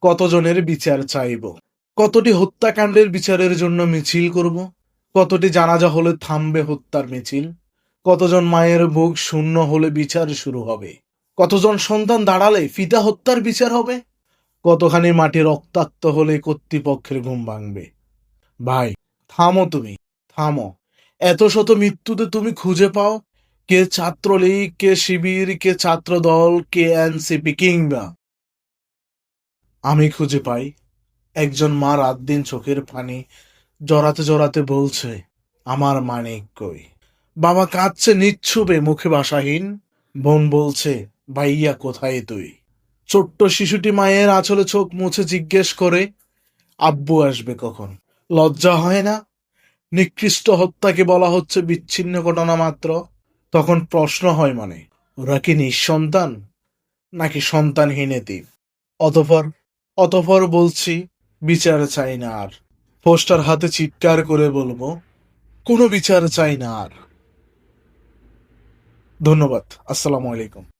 কতজনের বিচার চাইব? কতটি হত্যাকাণ্ডের বিচারের জন্য মিছিল করব? কতটি জানাজা হলে থামবে হত্যার মিছিল? কতজন মায়ের বুক শূন্য হলে বিচার শুরু হবে? কতজন সন্তান দাঁড়ালে পিতা হত্যার বিচার হবে? কতখানি মাটি রক্তাক্ত হলে কর্তৃপক্ষের ঘুম ভাঙবে? ভাই, থামো তুমি, থামো। এত শত মৃত্যুতে তুমি খুঁজে পাও কে ছাত্রলীগ, কে শিবির, কে ছাত্রদল, কে এনসিপি, কিংবা আমি খুঁজে পাই একজন মা রাত দিন চোখের পানি জড়াতে জড়াতে বলছে, আমার মানিক কই? বাবা কাঁদছে নিচ্ছুপে, মুখে ভাষাহীন। বোন বলছে, ভাইয়া কোথায় তুই? ছোট্ট শিশুটি মায়ের আঁচলে চোখ মুছে জিজ্ঞেস করে, আব্বু আসবে কখন? লজ্জা হয় না? নিকৃষ্ট হত্যাকে বলা হচ্ছে বিচ্ছিন্ন ঘটনা মাত্র। তখন প্রশ্ন হয়, মানে ওরা কি নিঃসন্তান নাকি সন্তানহীন এতিম? অতঃপর অতঃপর বলছি, বিচার চাই না আর। পোস্টার হাতে চিৎকার করে বলবো, কোনো বিচার চাই না আর। ধন্যবাদ। আসসালামু আলাইকুম।